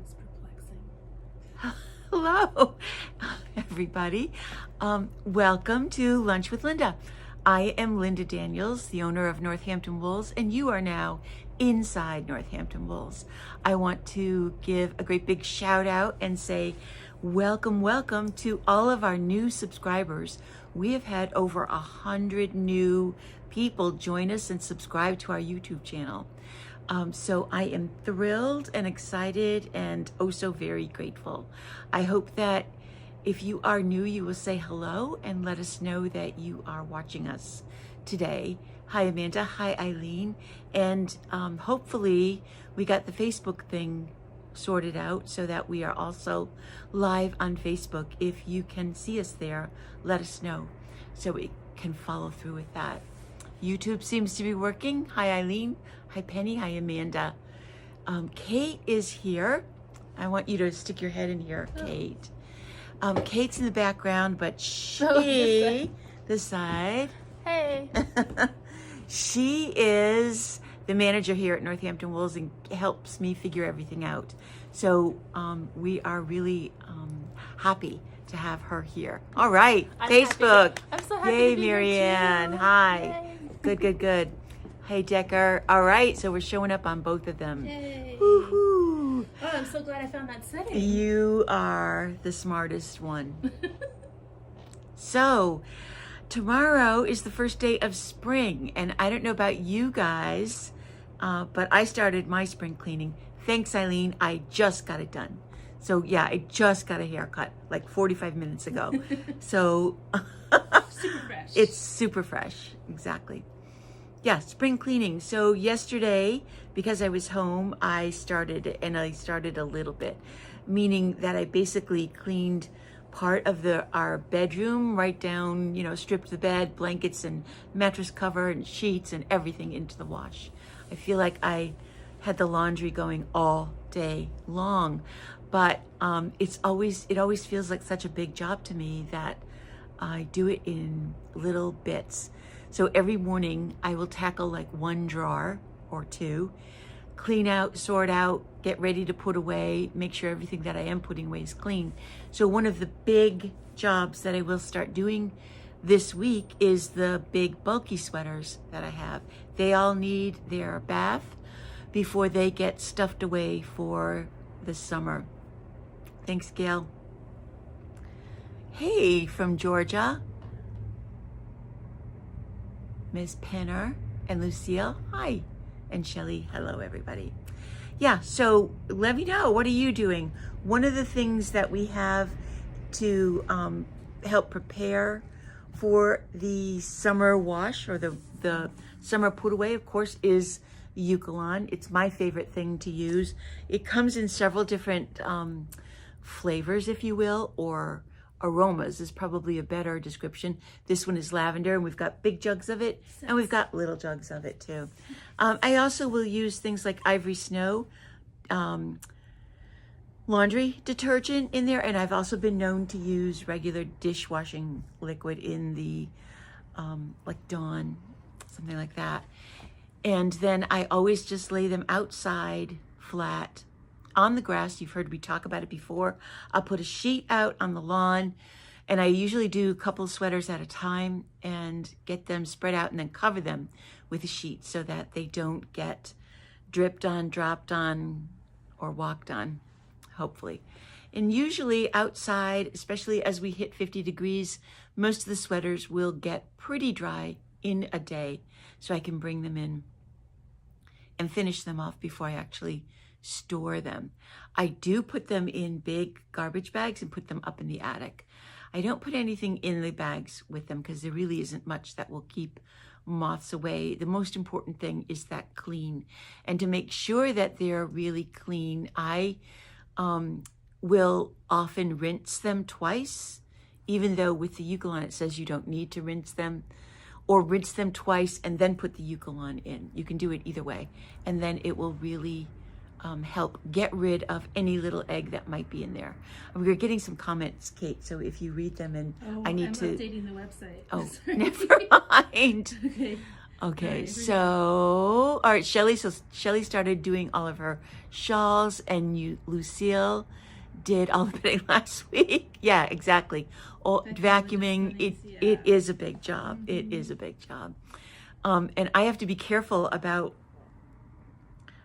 It's perplexing. Hello, everybody. Welcome to Lunch with Linda. I am Linda Daniels, the owner of Northampton Wools, and you are now inside Northampton Wools. I want to give a great big shout out and say welcome to all of our new subscribers. We have had over 100 new people join us and subscribe to our YouTube channel. So I am thrilled and excited and oh so very grateful. I hope that if you are new, you will say hello and let us know that you are watching us today. Hi, Amanda. Hi, Eileen. And hopefully we got the Facebook thing sorted out so that we are also live on Facebook. If you can see us there, let us know so we can follow through with that. YouTube seems to be working. Hi, Eileen. Hi, Penny. Hi, Amanda. Kate is here. I want you to stick your head in here, Kate. Kate's in the background, but she, this side. Hey. She is the manager here at Northampton Wools and helps me figure everything out. So we are really happy to have her here. All right, Facebook. I'm so happy Yay, to be here Marianne. too. Hi. Yay. Good. Hey, Decker. All right, so we're showing up on both of them. Yay. Woohoo. Oh, I'm so glad I found that setting. You are the smartest one. So, tomorrow is the first day of spring, and I don't know about you guys, but I started my spring cleaning. Thanks, Eileen. I just got it done. So, yeah, I just got a haircut like 45 minutes ago. So, Super fresh. it's super fresh. Exactly. Yeah, spring cleaning. So yesterday, because I was home, I started a little bit, meaning that I basically cleaned part of our bedroom right down, stripped the bed, blankets and mattress cover and sheets and everything into the wash. I feel like I had the laundry going all day long, but it always feels like such a big job to me that I do it in little bits. So every morning I will tackle like one drawer or two, clean out, sort out, get ready to put away, make sure everything that I am putting away is clean. So one of the big jobs that I will start doing this week is the big bulky sweaters that I have. They all need their bath before they get stuffed away for the summer. Thanks, Gail. Hey, from Georgia. Ms. Penner and Lucille, hi. And Shelley, hello, everybody. Yeah, so let me know, what are you doing? One of the things that we have to help prepare for the summer wash or the summer put away, of course, is Eucalyptus. It's my favorite thing to use. It comes in several different flavors, if you will, or aromas is probably a better description. This one is lavender, and we've got big jugs of it, and we've got little jugs of it too. I also will use things like Ivory Snow laundry detergent in there, and I've also been known to use regular dishwashing liquid in the like Dawn, something like that. And then I always just lay them outside flat on the grass. You've heard me talk about it before. I'll put a sheet out on the lawn, and I usually do a couple of sweaters at a time and get them spread out and then cover them with a sheet so that they don't get dripped on, dropped on, or walked on, hopefully. And usually outside, especially as we hit 50 degrees, most of the sweaters will get pretty dry in a day, so I can bring them in and finish them off before I actually store them. I do put them in big garbage bags and put them up in the attic. I don't put anything in the bags with them because there really isn't much that will keep moths away. The most important thing is that clean. And to make sure that they're really clean, I will often rinse them twice, even though with the Eucalyptus it says you don't need to rinse them, or rinse them twice and then put the Eucalyptus in. You can do it either way. And then it will really help get rid of any little egg that might be in there. And we were getting some comments, Kate, so if you read them, and I need I'm to updating the website. Oh, Sorry. never mind. Okay. Okay, Nice. so, all right, Shelly. So Shelly started doing all of her shawls, and Lucille did all the bedding last week. Yeah, exactly. Oh, vacuuming. It is a big job. It is a big job. And I have to be careful about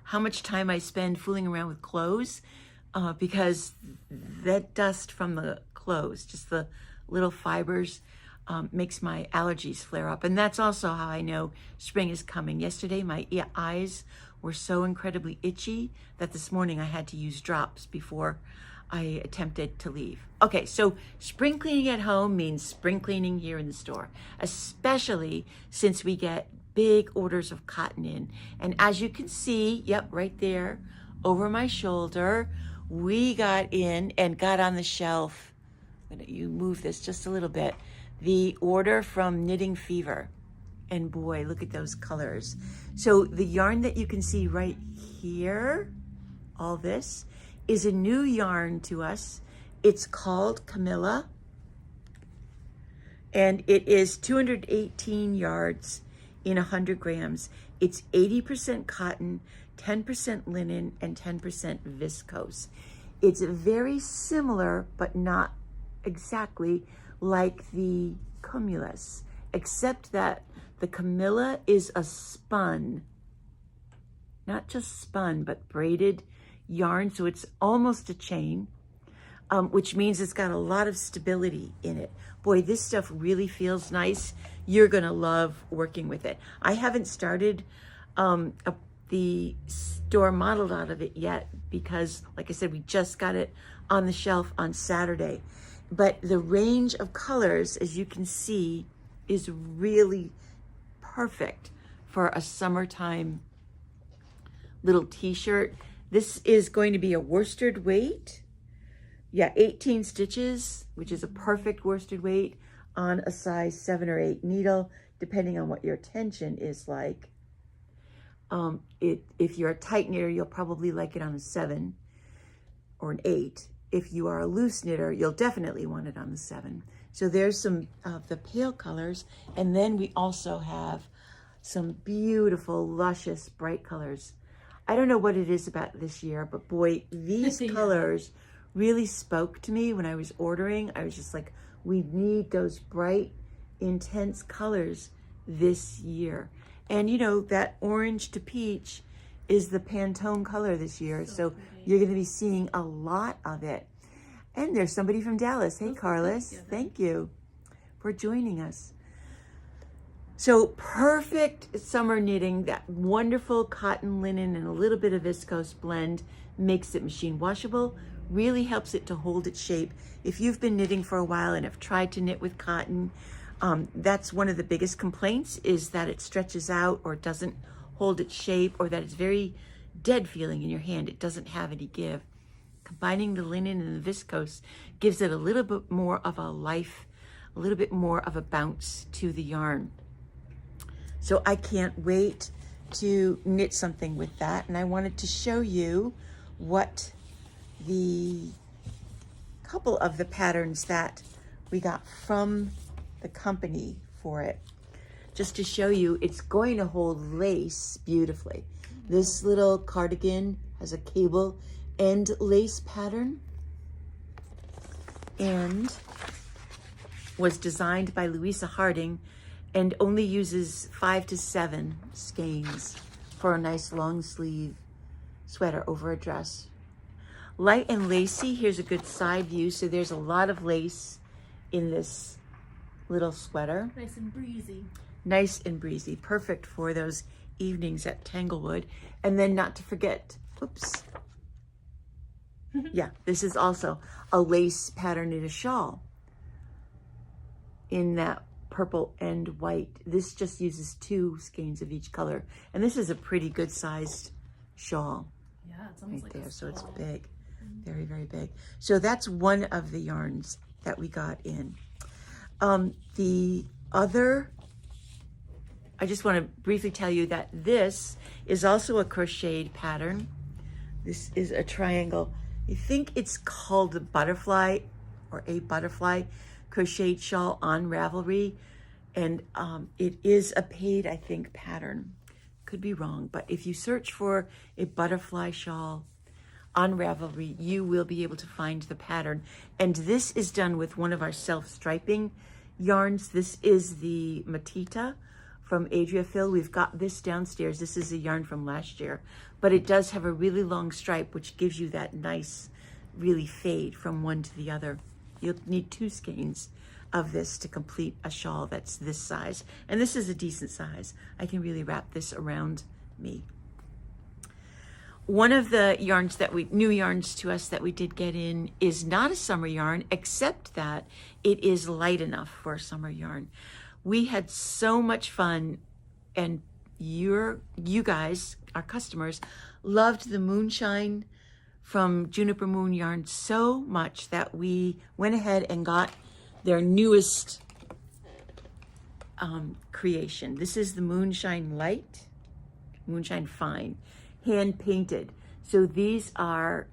how much time I spend fooling around with clothes, because that dust from the clothes, just the little fibers, makes my allergies flare up. And that's also how I know spring is coming. Yesterday, my eyes were so incredibly itchy that this morning I had to use drops before I attempted to leave. Okay, so spring cleaning at home means spring cleaning here in the store, especially since we get big orders of cotton in. And as you can see, yep, right there over my shoulder, we got in and got on the shelf. You move this just a little bit. The order from Knitting Fever. And boy, look at those colors. So the yarn that you can see right here, all this, is a new yarn to us. It's called Camilla. And it is 218 yards in 100 grams. It's 80% cotton, 10% linen, and 10% viscose. It's very similar, but not exactly like the Cumulus, except that the Camilla is a spun, not just spun, but braided yarn. So it's almost a chain, which means it's got a lot of stability in it. Boy, this stuff really feels nice. You're gonna love working with it. I haven't started the store modeled out of it yet because, like I said, we just got it on the shelf on Saturday. But the range of colors, as you can see, is really perfect for a summertime little t-shirt. This is going to be a worsted weight. Yeah, 18 stitches, which is a perfect worsted weight on a size 7 or 8 needle, depending on what your tension is like. If you're a tight knitter, you'll probably like it on a 7 or an 8. If you are a loose knitter, you'll definitely want it on the 7. So there's some of the pale colors. And then we also have some beautiful, luscious, bright colors. I don't know what it is about this year, but boy, these colors really spoke to me when I was ordering. I was just like, we need those bright, intense colors this year. And you know, that orange to peach is the Pantone color this year. So you're going to be seeing a lot of it. And there's somebody from Dallas. Hey, Carlos. Thank you for joining us. So perfect summer knitting, that wonderful cotton, linen, and a little bit of viscose blend makes it machine washable, really helps it to hold its shape. If you've been knitting for a while and have tried to knit with cotton, that's one of the biggest complaints, is that it stretches out or doesn't hold its shape, or that it's very dead feeling in your hand. It doesn't have any give. Combining the linen and the viscose gives it a little bit more of a life, a little bit more of a bounce to the yarn. So I can't wait to knit something with that. And I wanted to show you what the couple of the patterns that we got from the company for it. Just to show you, it's going to hold lace beautifully. This little cardigan has a cable end lace pattern and was designed by Louisa Harding and only uses 5 to 7 skeins for a nice long sleeve sweater over a dress. Light and lacy. Here's a good side view. So there's a lot of lace in this little sweater. Nice and breezy. Nice and breezy. Perfect for those evenings at Tanglewood. And then not to forget, oops. Yeah, this is also a lace pattern in a shawl in that purple and white. This just uses 2 skeins of each color. And this is a pretty good sized shawl. Yeah, it's almost right like there. So it's shawl. big, very, very big. So that's one of the yarns that we got in. The other, I just want to briefly tell you that this is also a crocheted pattern. This is a triangle. I think it's called the butterfly or a butterfly crocheted shawl on Ravelry. And it is a paid, I think, pattern. Could be wrong, but if you search for a butterfly shawl on Ravelry, you will be able to find the pattern. And this is done with one of our self-striping yarns. This is the Matita from Adria Phil. We've got this downstairs. This is a yarn from last year, but it does have a really long stripe, which gives you that nice, really fade from one to the other. You'll need 2 skeins of this to complete a shawl that's this size. And this is a decent size. I can really wrap this around me. One of the yarns that new yarns to us that we did get in is not a summer yarn, except that it is light enough for a summer yarn. We had so much fun, and you guys, our customers, loved the Moonshine from Juniper Moon yarn so much that we went ahead and got their newest creation. This is the Moonshine Light, Moonshine Fine, hand painted. So these are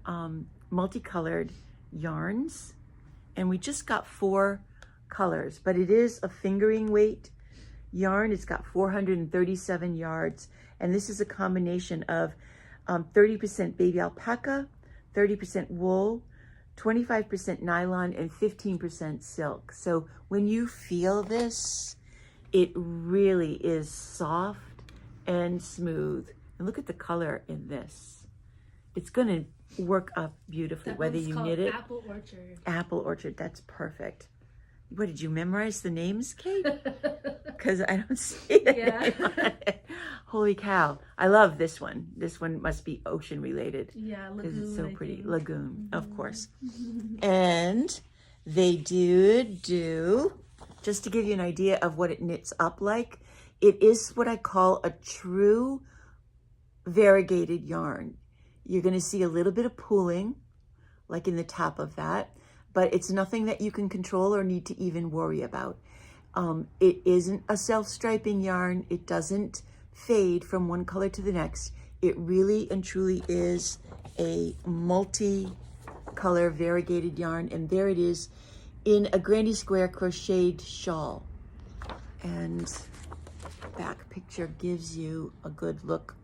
multicolored yarns, and we just got 4 colors, but it is a fingering weight yarn. It's got 437 yards, and this is a combination of 30% baby alpaca, 30% wool, 25% nylon, and 15% silk. So when you feel this, it really is soft and smooth. And look at the color in this. It's gonna work up beautifully, whether you knit it. Apple Orchard. Apple Orchard, that's perfect. What, did you memorize the names, Kate? Because I don't see the name on it. Holy cow. I love this one. This one must be ocean related. Yeah, Lagoon. Because it's so pretty. Think. Lagoon, of course. And they do, just to give you an idea of what it knits up like, it is what I call a true variegated yarn. You're going to see a little bit of pooling, like in the top of that, but it's nothing that you can control or need to even worry about. It isn't a self-striping yarn. It doesn't fade from one color to the next. It really and truly is a multi-color variegated yarn, and there it is in a granny square crocheted shawl. And back picture gives you a good look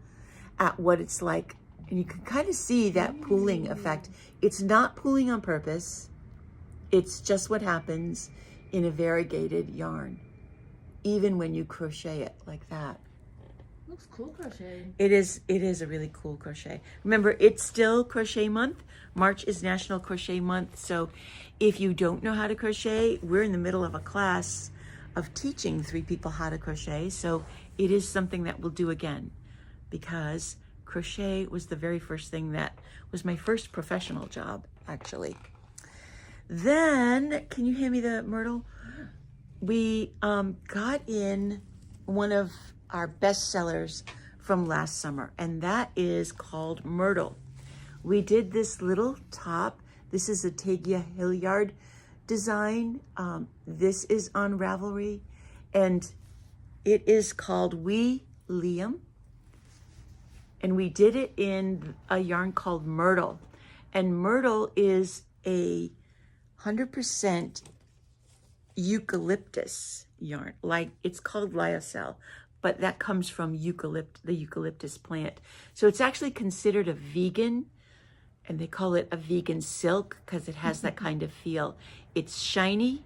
at what it's like, and you can kind of see that pooling effect. It's not pooling on purpose. It's just what happens in a variegated yarn, even when you crochet it like that. Looks cool crochet. It is a really cool crochet. Remember, it's still crochet month. March is National Crochet Month. So if you don't know how to crochet, we're in the middle of a class of teaching 3 people how to crochet. So it is something that we'll do again, because crochet was the very first thing that was my first professional job, actually. Then, can you hand me the myrtle? Yeah. We got in one of our best sellers from last summer, and that is called Myrtle. We did this little top. This is a Tagia Hilliard design. This is on Ravelry, and it is called Wee Liam. And we did it in a yarn called Myrtle. And Myrtle is a 100% eucalyptus yarn. Like, it's called lyocell, but that comes from the eucalyptus plant. So it's actually considered a vegan, and they call it a vegan silk because it has that kind of feel. It's shiny,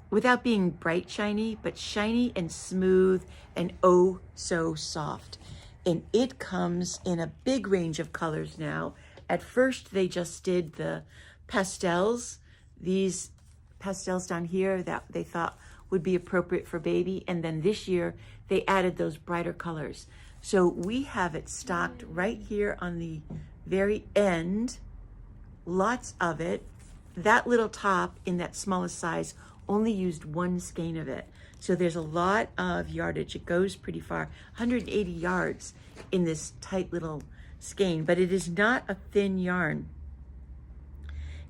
without being bright shiny, but shiny and smooth and oh so soft. And it comes in a big range of colors now. At first, they just did the pastels, these pastels down here that they thought would be appropriate for baby. And then this year, they added those brighter colors. So we have it stocked right here on the very end, lots of it. That little top in that smallest size only used 1 skein of it. So there's a lot of yardage. It goes pretty far, 180 yards in this tight little skein, but it is not a thin yarn.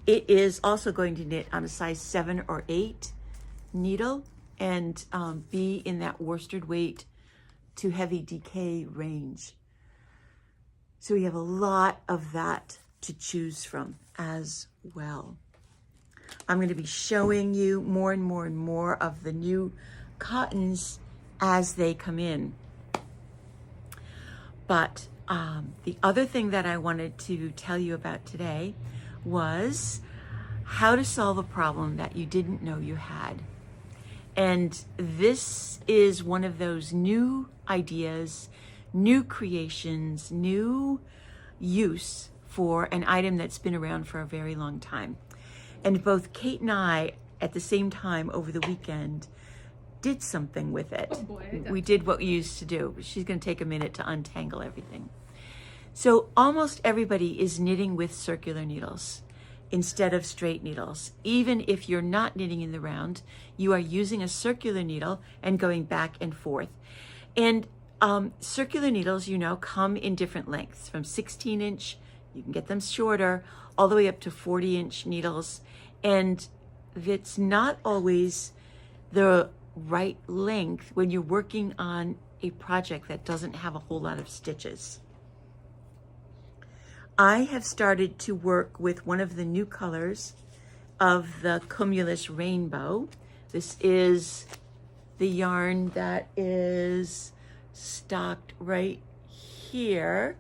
It is also going to knit on a size 7 or 8 needle and be in that worsted weight to heavy decay range. So we have a lot of that to choose from as well. I'm going to be showing you more and more and more of the new cottons as they come in. But the other thing that I wanted to tell you about today was how to solve a problem that you didn't know you had. And this is one of those new ideas, new creations, new use for an item that's been around for a very long time. And both Kate and I, at the same time over the weekend, did something with it. Oh boy, we did what we used to do. She's going to take a minute to untangle everything. So almost everybody is knitting with circular needles instead of straight needles. Even if you're not knitting in the round, you are using a circular needle and going back and forth. And circular needles, you know, come in different lengths, from 16-inch, you can get them shorter, all the way up to 40-inch needles. And it's not always the right length when you're working on a project that doesn't have a whole lot of stitches. I have started to work with one of the new colors of the Cumulus Rainbow. This is the yarn that is stocked right here.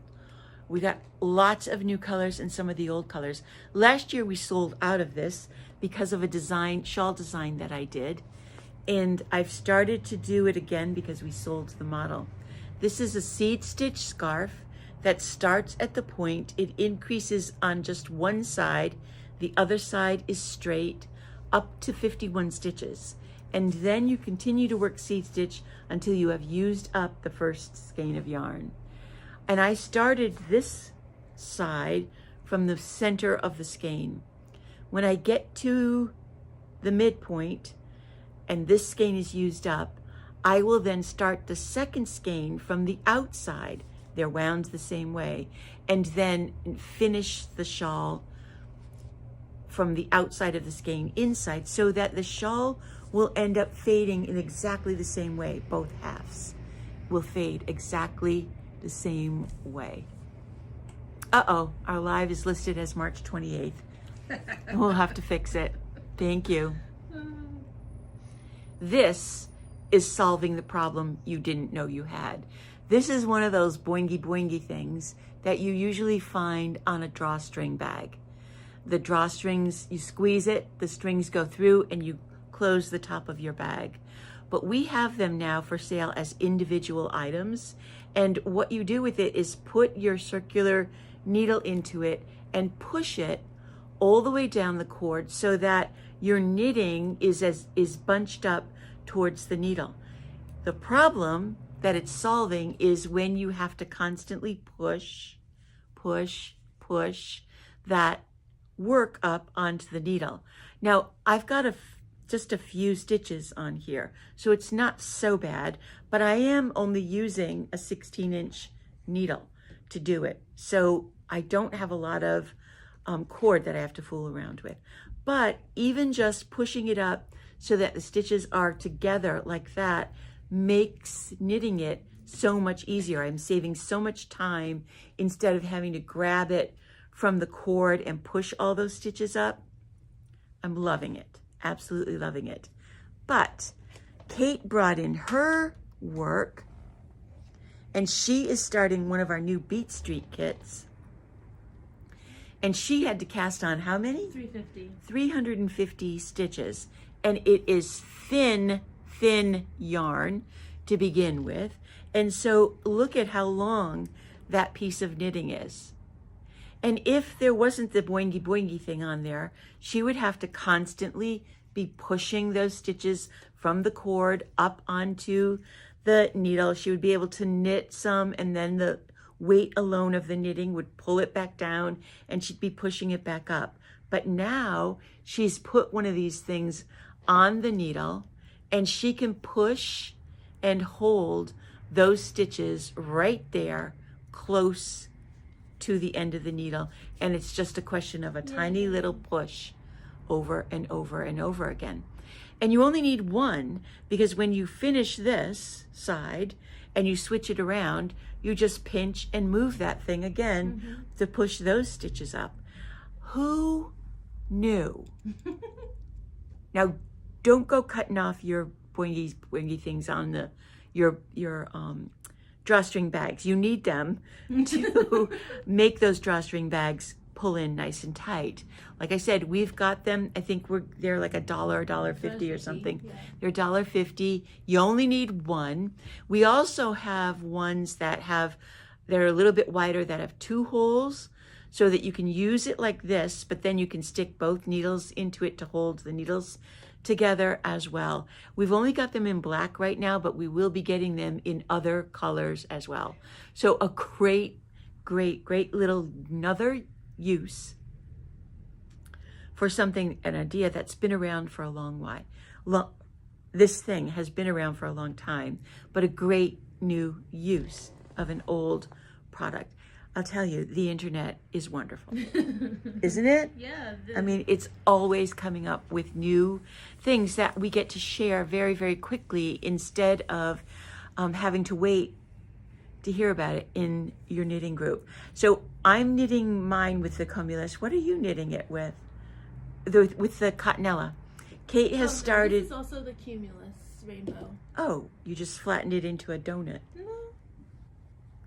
We got lots of new colors and some of the old colors. Last year we sold out of this because of a design, shawl design that I did. And I've started to do it again because we sold the model. This is a seed stitch scarf that starts at the point. It increases on just one side. The other side is straight, up to 51 stitches. And then you continue to work seed stitch until you have used up the first skein of yarn. And I started this side from the center of the skein. When I get to the midpoint and this skein is used up, I will then start the second skein from the outside. They're wound the same way, and then finish the shawl from the outside of the skein inside, so that the shawl will end up fading in exactly the same way. Both halves will fade exactly the same way. Uh-oh, our live is listed as March 28th. We'll have to fix it. Thank you. This is solving the problem you didn't know you had. This is one of those boingy boingy things that you usually find on a drawstring bag. The drawstrings, you squeeze it, the strings go through, and you close the top of your bag. But we have them now for sale as individual items. And what you do with it is put your circular needle into it and push it all the way down the cord so that your knitting is bunched up towards the needle. The problem that it's solving is when you have to constantly push that work up onto the needle. Now, I've got just a few stitches on here, so it's not so bad, but I am only using a 16-inch needle to do it. So I don't have a lot of cord that I have to fool around with. But even just pushing it up so that the stitches are together like that makes knitting it so much easier. I'm saving so much time instead of having to grab it from the cord and push all those stitches up. I'm loving it, absolutely loving it. But Kate brought in her work, and she is starting one of our new Beat Street kits. And she had to cast on how many? 350. 350 stitches. And it is thin yarn to begin with. And so look at how long that piece of knitting is. And if there wasn't the boingy boingy thing on there, she would have to constantly be pushing those stitches from the cord up onto the needle. She would be able to knit some, and then the weight alone of the knitting would pull it back down, and she'd be pushing it back up. But now she's put one of these things on the needle, and she can push and hold those stitches right there close to the end of the needle. And it's just a question of a tiny little push over and over and over again. And you only need one, because when you finish this side and you switch it around, you just pinch and move that thing again to push those stitches up. Who knew? Now, don't go cutting off your pointy things on your drawstring bags. You need them to make those drawstring bags pull in nice and tight. Like I said, we've got them. I think they're like $1, $1.50 or something. Yeah. They're $1.50. You only need one. We also have ones they're a little bit wider, that have 2 holes, so that you can use it like this, but then you can stick both needles into it to hold the needles together as well. We've only got them in black right now, but we will be getting them in other colors as well. So a great little another use for something, an idea that's been around for a long while. This thing has been around for a long time, but a great new use of an old product. I'll tell you, the internet is wonderful, isn't it? Yeah. I mean, it's always coming up with new things that we get to share very, very quickly, instead of having to wait to hear about it in your knitting group. So I'm knitting mine with the Cumulus. What are you knitting it with? With the Cottonella. Kate has started. This is also the Cumulus rainbow. Oh, you just flattened it into a donut. No.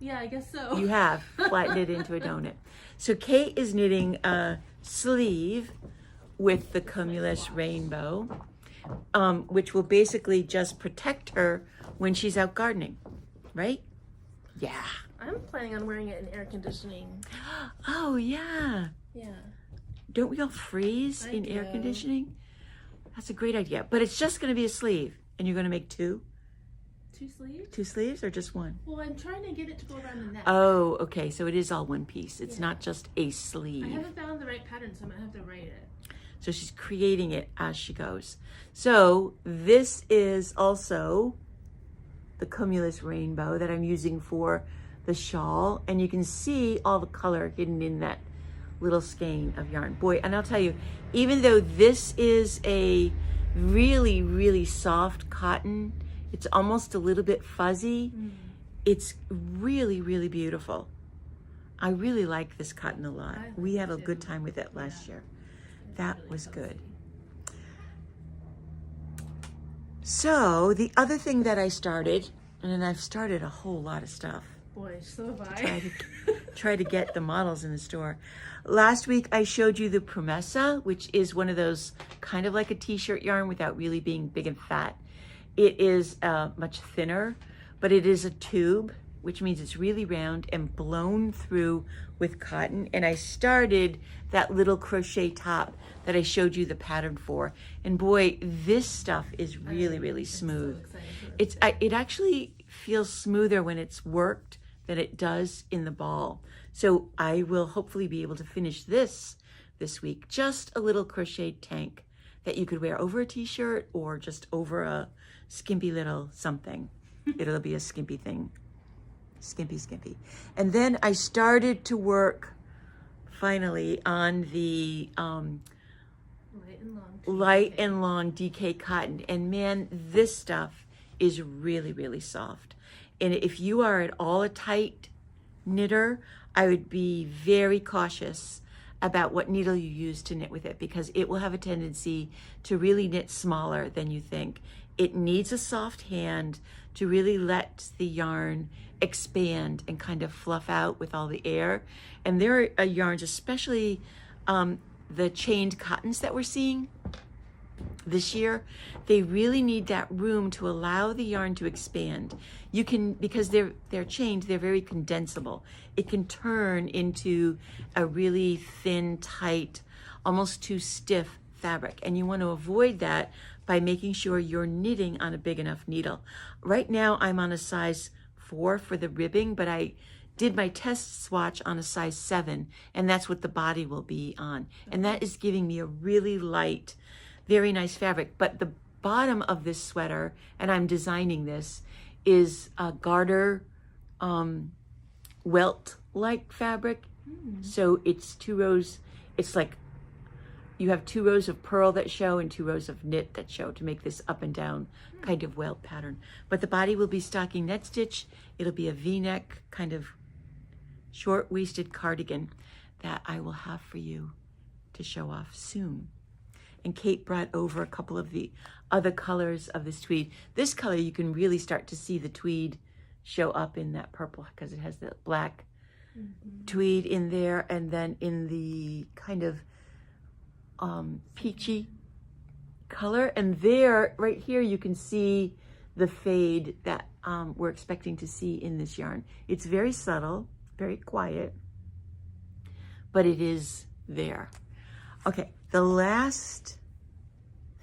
Yeah, I guess so. You have flattened it into a donut. So Kate is knitting a sleeve with the Cumulus rainbow, which will basically just protect her when she's out gardening, right? Yeah. I'm planning on wearing it in air conditioning. Oh, yeah. Yeah. Don't we all freeze in air conditioning? That's a great idea. But it's just going to be a sleeve, and you're going to make 2? 2 sleeves? 2 sleeves or just 1? Well, I'm trying to get it to go around the neck. Oh, okay. So it is all one piece. It's not just a sleeve. I haven't found the right pattern, so I'm going to have to write it. So she's creating it as she goes. So this is also the Cumulus rainbow that I'm using for the shawl. And you can see all the color hidden in that little skein of yarn. Boy, and I'll tell you, even though this is a really, really soft cotton, it's almost a little bit fuzzy. It's really, really beautiful. I really like this cotton a lot. We had a good time with it last year. That really was good. So the other thing that I started, and then I've started a whole lot of stuff. Boy, so have I. Try to get the models in the store. Last week I showed you the Promessa, which is one of those kind of like a t-shirt yarn without really being big and fat. It is much thinner, but it is a tube, which means it's really round and blown through with cotton. And I started that little crochet top that I showed you the pattern for. And boy, this stuff is really, really smooth. It actually feels smoother when it's worked than it does in the ball. So I will hopefully be able to finish this week. Just a little crochet tank that you could wear over a t-shirt or just over a skimpy little something. It'll be a skimpy thing. Skimpy. And then I started to work finally on the light and long DK cotton. And man, this stuff is really, really soft. And if you are at all a tight knitter, I would be very cautious about what needle you use to knit with it, because it will have a tendency to really knit smaller than you think. It needs a soft hand to really let the yarn expand and kind of fluff out with all the air. And there are yarns, especially the chained cottons that we're seeing this year, they really need that room to allow the yarn to expand. You can, because they're chained, they're very condensable. It can turn into a really thin, tight, almost too stiff fabric. And you want to avoid that by making sure you're knitting on a big enough needle. Right now I'm on a size 4 for the ribbing, but I did my test swatch on a size 7, and that's what the body will be on. And that is giving me a really light, very nice fabric. But the bottom of this sweater, and I'm designing this, is a garter welt-like fabric. So it's 2 rows, it's like you have 2 rows of purl that show and 2 rows of knit that show to make this up and down kind of welt pattern. But the body will be stocking net stitch. It'll be a V-neck kind of short-waisted cardigan that I will have for you to show off soon. And Kate brought over a couple of the other colors of this tweed. This color, you can really start to see the tweed show up in that purple because it has the black tweed in there, and then in the kind of peachy color. And there, right here, you can see the fade that we're expecting to see in this yarn. It's very subtle, very quiet, but it is there. Okay, the last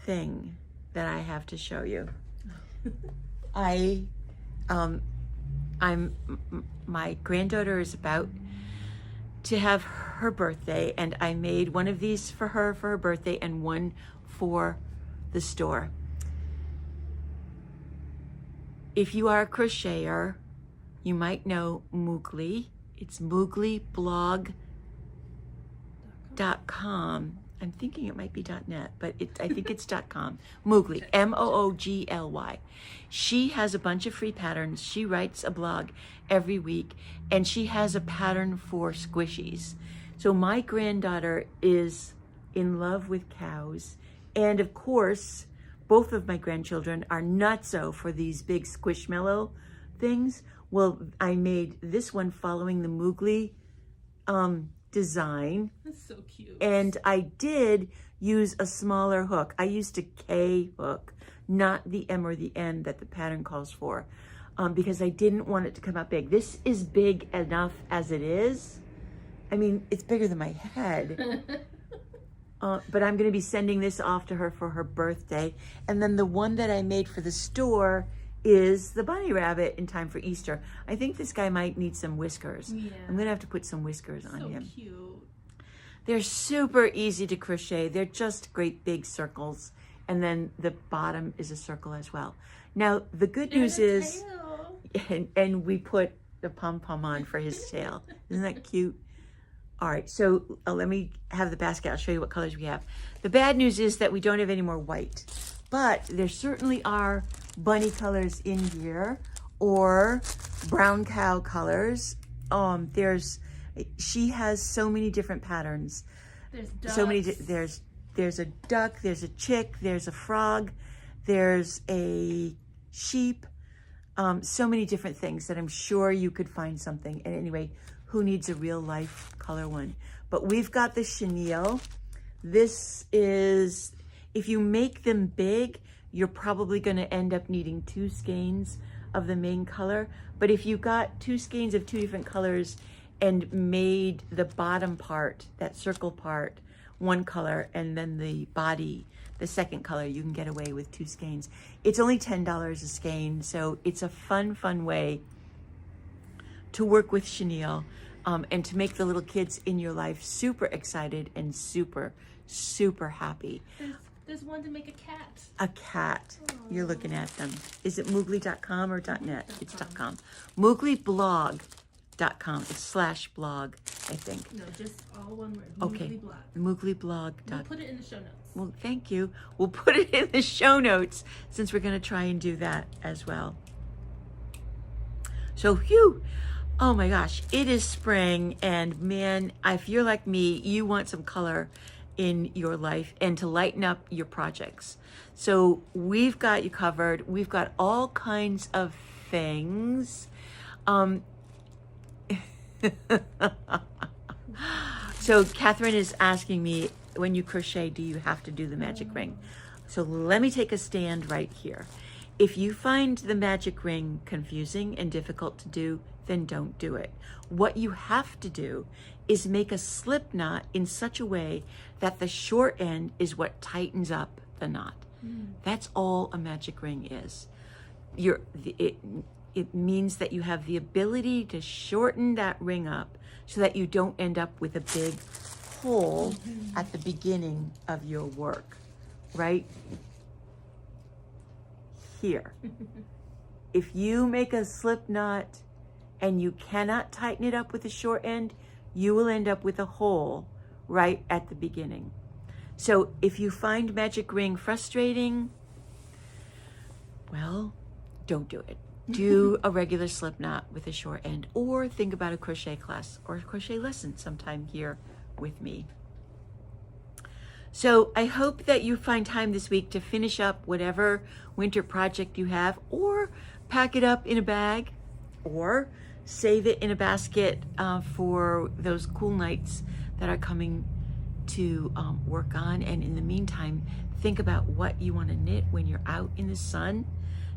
thing that I have to show you. My granddaughter is about to have her birthday, and I made one of these for her birthday and one for the store. If you are a crocheter, you might know Moogly. It's mooglyblog.com. I'm thinking it might be .net, but I think it's .com. Moogly, Moogly. She has a bunch of free patterns. She writes a blog every week, and she has a pattern for squishies. So my granddaughter is in love with cows, and of course, both of my grandchildren are nutso for these big squishmallow things. Well, I made this one following the Moogly design. That's so cute. And I did use a smaller hook. I used a K hook, not the M or the N that the pattern calls for, because I didn't want it to come out big. This is big enough as it is. I mean, it's bigger than my head. But I'm going to be sending this off to her for her birthday. And then the one that I made for the store is the bunny rabbit in time for Easter. I think this guy might need some whiskers. Yeah. I'm going to have to put some whiskers on him. So cute. They're super easy to crochet. They're just great big circles. And then the bottom is a circle as well. Now, the good news is, and we put the pom-pom on for his tail. Isn't that cute? All right, so let me have the basket. I'll show you what colors we have. The bad news is that we don't have any more white, but there certainly are bunny colors in here, or brown cow colors. She has so many different patterns. There's ducks. So many. There's a duck. There's a chick. There's a frog. There's a sheep. So many different things that I'm sure you could find something. And anyway, who needs a real life color one? But we've got the chenille. This is, if you make them big, you're probably going to end up needing 2 skeins of the main color. But if you got 2 skeins of 2 different colors and made the bottom part, that circle part, one color, and then the body, the second color, you can get away with 2 skeins. It's only $10 a skein, so it's a fun way to work with chenille, and to make the little kids in your life super excited and super happy. There's one to make a cat. A cat. Aww. You're looking at them. Is it moogly.com or .net? It's .com. mooglyblog.com. It's /blog, I think. No, just all one word. Okay. Mooglyblog. Mooglyblog. We'll put it in the show notes. Well, thank you. We'll put it in the show notes since we're going to try and do that as well. So, phew. Oh my gosh, it is spring, and man, if you're like me, you want some color in your life and to lighten up your projects. So we've got you covered. We've got all kinds of things. So Catherine is asking me, when you crochet, do you have to do the magic ring? So let me take a stand right here. If you find the magic ring confusing and difficult to do, then don't do it. What you have to do is make a slip knot in such a way that the short end is what tightens up the knot. That's all a magic ring is. It means that you have the ability to shorten that ring up so that you don't end up with a big hole at the beginning of your work, right? Here. If you make a slip knot and you cannot tighten it up with the short end, you will end up with a hole right at the beginning. So if you find magic ring frustrating, well, don't do it. Do a regular slip knot with a short end, or think about a crochet class or a crochet lesson sometime here with me. So I hope that you find time this week to finish up whatever winter project you have, or pack it up in a bag, or save it in a basket for those cool nights that are coming to work on. And in the meantime, think about what you want to knit when you're out in the sun,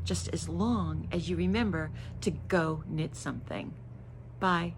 just as long as you remember to go knit something. Bye.